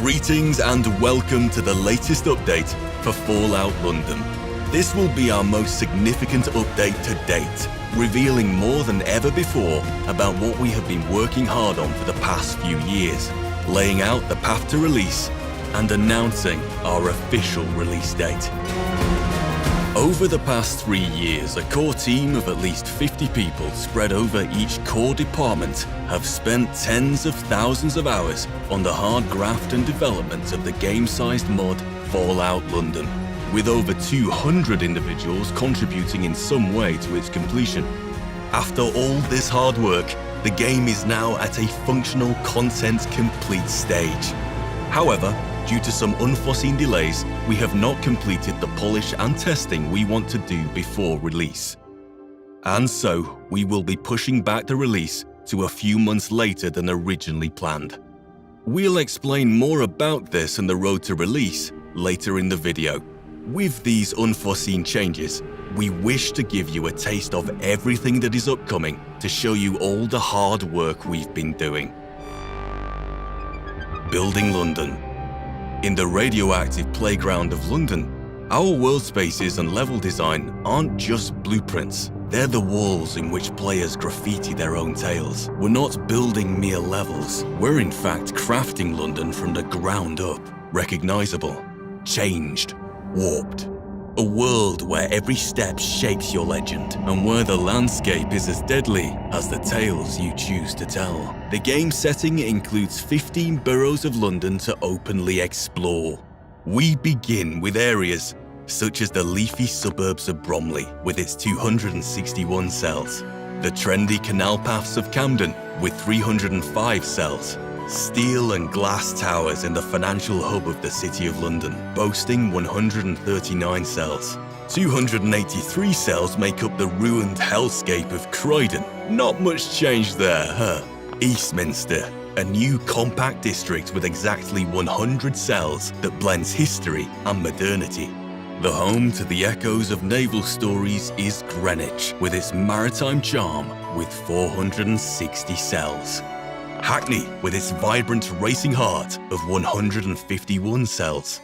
Greetings and welcome to the latest update for Fallout London. This will be our most significant update to date, revealing more than ever before about what we have been working hard on for the past few years, laying out the path to release, and announcing our official release date. Over the past 3 years, a core team of at least 50 people spread over each core department have spent tens of thousands of hours on the hard graft and development of the game-sized mod Fallout London, with over 200 individuals contributing in some way to its completion. After all this hard work, the game is now at a functional content complete stage. However, due to some unforeseen delays, we have not completed the polish and testing we want to do before release. And so, we will be pushing back the release to a few months later than originally planned. We'll explain more about this and the road to release later in the video. With these unforeseen changes, we wish to give you a taste of everything that is upcoming to show you all the hard work we've been doing. Building London. In the radioactive playground of London, our world spaces and level design aren't just blueprints. They're the walls in which players graffiti their own tales. We're not building mere levels. We're in fact crafting London from the ground up. Recognizable, changed, warped. A world where every step shapes your legend, and where the landscape is as deadly as the tales you choose to tell. The game setting includes 15 boroughs of London to openly explore. We begin with areas such as the leafy suburbs of Bromley with its 261 cells, the trendy canal paths of Camden with 305 cells, steel and glass towers in the financial hub of the City of London, boasting 139 cells. 283 cells make up the ruined hellscape of Croydon. Not much change there, huh? Eastminster, a new compact district with exactly 100 cells that blends history and modernity. The home to the echoes of naval stories is Greenwich, with its maritime charm with 460 cells. Hackney, with its vibrant racing heart of 151 cells.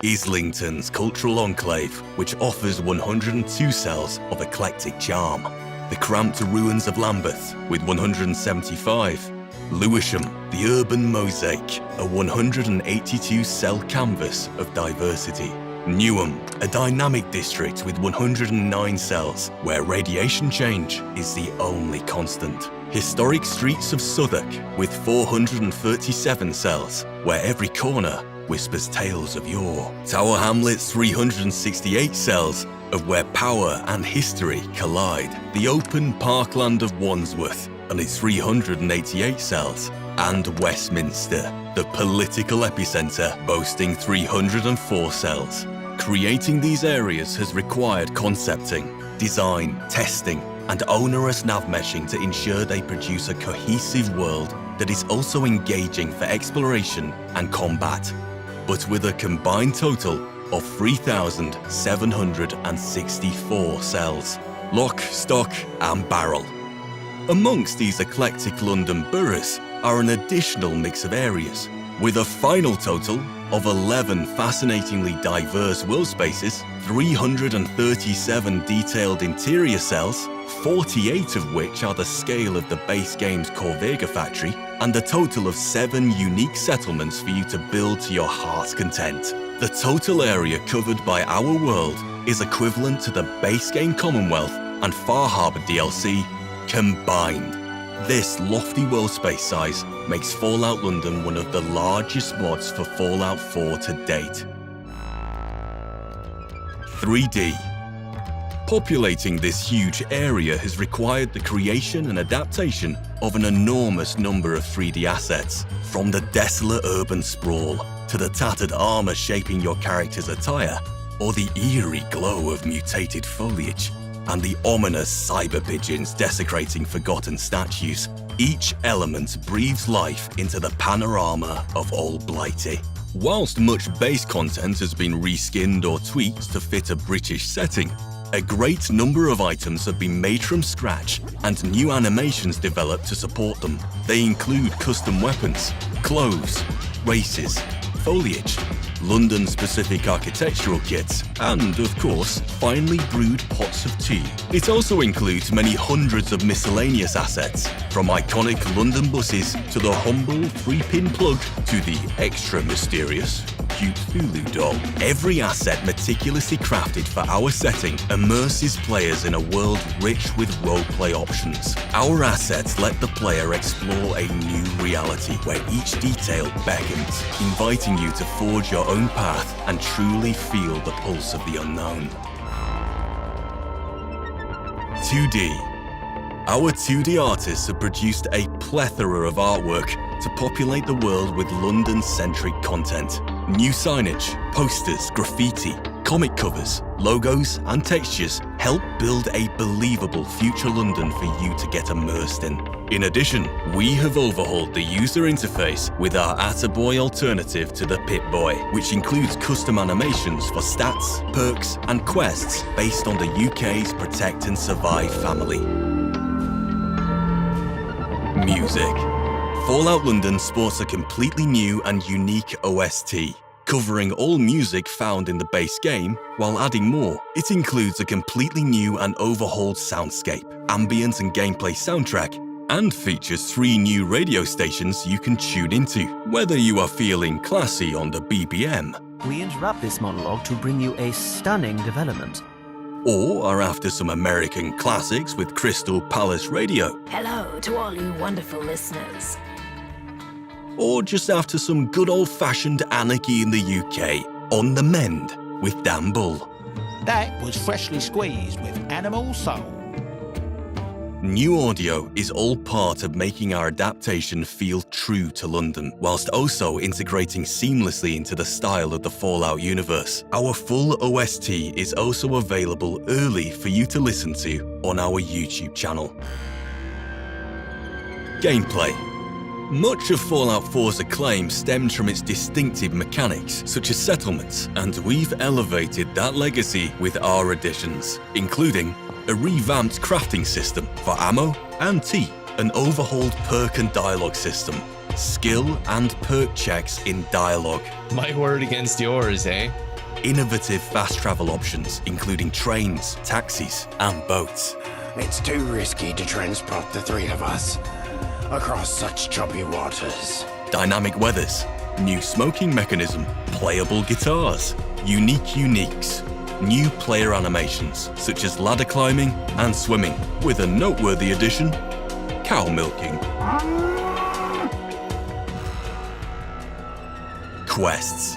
Islington's cultural enclave, which offers 102 cells of eclectic charm. The cramped ruins of Lambeth, with 175. Lewisham, the urban mosaic, a 182-cell canvas of diversity. Newham, a dynamic district with 109 cells, where radiation change is the only constant. Historic streets of Southwark with 437 cells, where every corner whispers tales of yore. Tower Hamlet's 368 cells, of where power and history collide. The open parkland of Wandsworth and its 388 cells. And Westminster, the political epicentre, boasting 304 cells. Creating these areas has required concepting, design, testing, and onerous nav meshing to ensure they produce a cohesive world that is also engaging for exploration and combat, but with a combined total of 3,764 cells. Lock, stock, and barrel. Amongst these eclectic London boroughs are an additional mix of areas, with a final total of 11 fascinatingly diverse world spaces, 337 detailed interior cells, 48 of which are the scale of the base game's Corvega factory, and a total of 7 unique settlements for you to build to your heart's content. The total area covered by our world is equivalent to the base game Commonwealth and Far Harbour DLC combined. This lofty world space size makes Fallout London one of the largest mods for Fallout 4 to date. 3D. Populating this huge area has required the creation and adaptation of an enormous number of 3D assets, from the desolate urban sprawl to the tattered armor shaping your character's attire, or the eerie glow of mutated foliage, and the ominous cyber pigeons desecrating forgotten statues. Each element breathes life into the panorama of Old Blighty. Whilst much base content has been reskinned or tweaked to fit a British setting, a great number of items have been made from scratch and new animations developed to support them. They include custom weapons, clothes, races, foliage, London-specific architectural kits, and, of course, finely brewed pots of tea. It also includes many hundreds of miscellaneous assets, from iconic London buses to the humble 3-pin plug to the extra mysterious Cthulhu doll. Every asset meticulously crafted for our setting immerses players in a world rich with roleplay options. Our assets let the player explore a new reality where each detail beckons, inviting you to forge your own path and truly feel the pulse of the unknown. 2D. Our 2D artists have produced a plethora of artwork to populate the world with London-centric content. New signage, posters, graffiti, comic covers, logos, and textures help build a believable future London for you to get immersed in. In addition, we have overhauled the user interface with our Attaboy alternative to the Pip-Boy, which includes custom animations for stats, perks, and quests based on the UK's Protect and Survive family. Music. Fallout London sports a completely new and unique OST, covering all music found in the base game while adding more. It includes a completely new and overhauled soundscape, ambient and gameplay soundtrack, and features 3 new radio stations you can tune into, whether you are feeling classy on the BBM. We interrupt this monologue to bring you a stunning development. Or are after some American classics with Crystal Palace Radio. Hello to all you wonderful listeners. Or just after some good old-fashioned anarchy in the UK, On the Mend with Dan Bull. That was freshly squeezed with animal soul. New audio is all part of making our adaptation feel true to London, whilst also integrating seamlessly into the style of the Fallout universe. Our full OST is also available early for you to listen to on our YouTube channel. Gameplay. Much of Fallout 4's acclaim stems from its distinctive mechanics, such as settlements, and we've elevated that legacy with our additions, including a revamped crafting system for ammo and tea, an overhauled perk and dialogue system, skill and perk checks in dialogue. My word against yours, eh? Innovative fast travel options, including trains, taxis, and boats. It's too risky to transport the 3 of us across such choppy waters. Dynamic weathers, new smoking mechanism, playable guitars, unique uniques, new player animations such as ladder climbing and swimming, with a noteworthy addition, cow milking. Quests.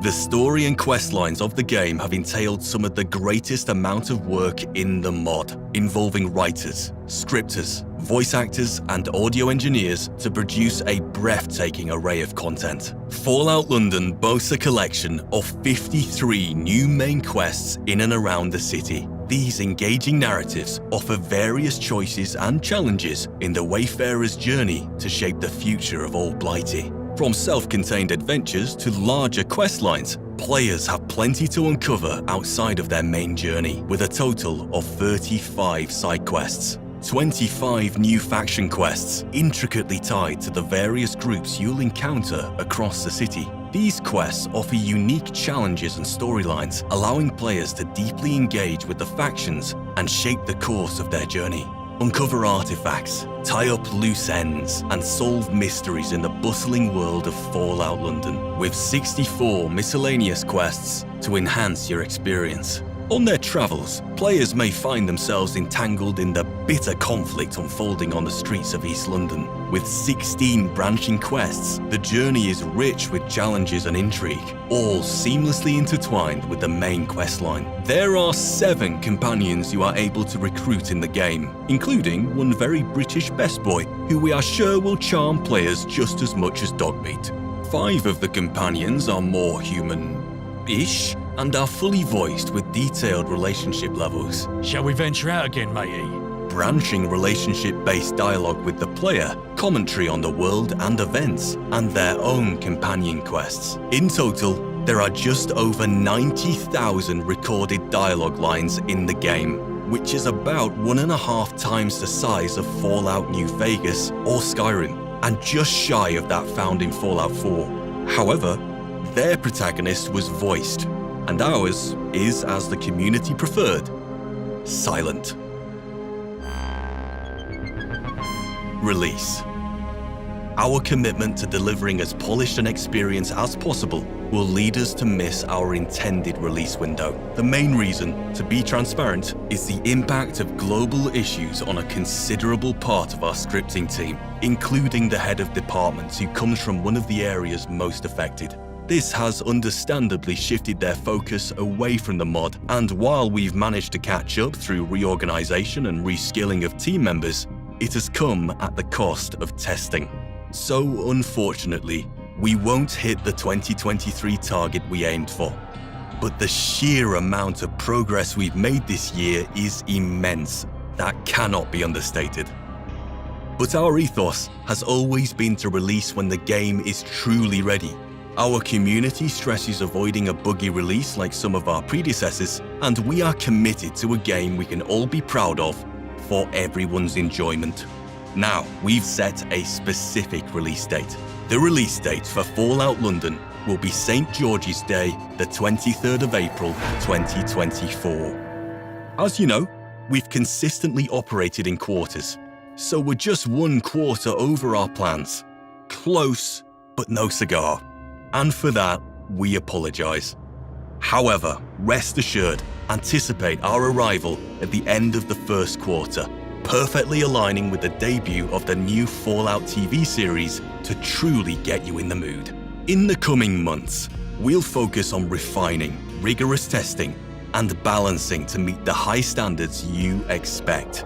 The story and quest lines of the game have entailed some of the greatest amount of work in the mod, involving writers, scripters, voice actors, and audio engineers to produce a breathtaking array of content. Fallout London boasts a collection of 53 new main quests in and around the city. These engaging narratives offer various choices and challenges in the Wayfarer's journey to shape the future of Old Blighty. From self-contained adventures to larger quest lines, players have plenty to uncover outside of their main journey, with a total of 35 side quests, 25 new faction quests intricately tied to the various groups you'll encounter across the city. These quests offer unique challenges and storylines, allowing players to deeply engage with the factions and shape the course of their journey. Uncover artifacts, tie up loose ends, and solve mysteries in the bustling world of Fallout London, with 64 miscellaneous quests to enhance your experience. On their travels, players may find themselves entangled in the bitter conflict unfolding on the streets of East London. With 16 branching quests, the journey is rich with challenges and intrigue, all seamlessly intertwined with the main questline. There are 7 companions you are able to recruit in the game, including one very British best boy, who we are sure will charm players just as much as Dogmeat. 5 of the companions are more human-ish, and are fully voiced with detailed relationship levels. Shall we venture out again, matey? Branching relationship-based dialogue with the player, commentary on the world and events, and their own companion quests. In total, there are just over 90,000 recorded dialogue lines in the game, which is about 1.5 times the size of Fallout New Vegas or Skyrim, and just shy of that found in Fallout 4. However, their protagonist was voiced, and ours is, as the community preferred, silent. Release. Our commitment to delivering as polished an experience as possible will lead us to miss our intended release window. The main reason, to be transparent, is the impact of global issues on a considerable part of our scripting team, including the head of departments who comes from one of the areas most affected. This has understandably shifted their focus away from the mod, and while we've managed to catch up through reorganization and reskilling of team members, it has come at the cost of testing. So unfortunately, we won't hit the 2023 target we aimed for. But the sheer amount of progress we've made this year is immense. That cannot be understated. But our ethos has always been to release when the game is truly ready. Our community stresses avoiding a buggy release like some of our predecessors, and we are committed to a game we can all be proud of for everyone's enjoyment. Now, we've set a specific release date. The release date for Fallout London will be St. George's Day, the 23rd of April, 2024. As you know, we've consistently operated in quarters, so we're just one quarter over our plans. Close, but no cigar. And for that, we apologize. However, rest assured, anticipate our arrival at the end of the first quarter, perfectly aligning with the debut of the new Fallout TV series to truly get you in the mood. In the coming months, we'll focus on refining, rigorous testing, and balancing to meet the high standards you expect.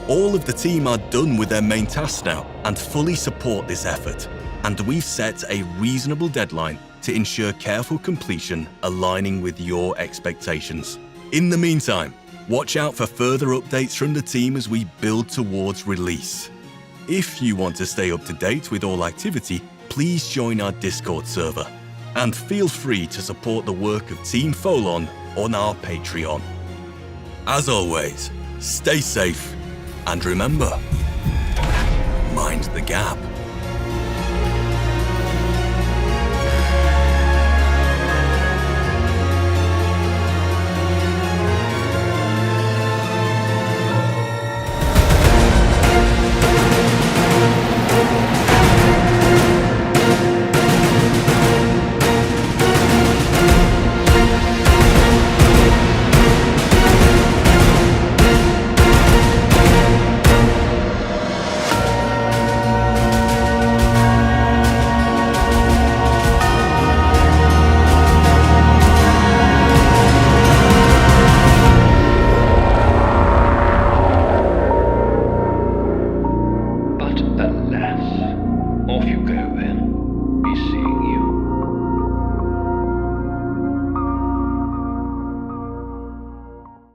All of the team are done with their main tasks now and fully support this effort, and we've set a reasonable deadline to ensure careful completion aligning with your expectations. In the meantime, watch out for further updates from the team as we build towards release. If you want to stay up to date with all activity, please join our Discord server. And feel free to support the work of Team Folon on our Patreon. As always, stay safe and remember, mind the gap.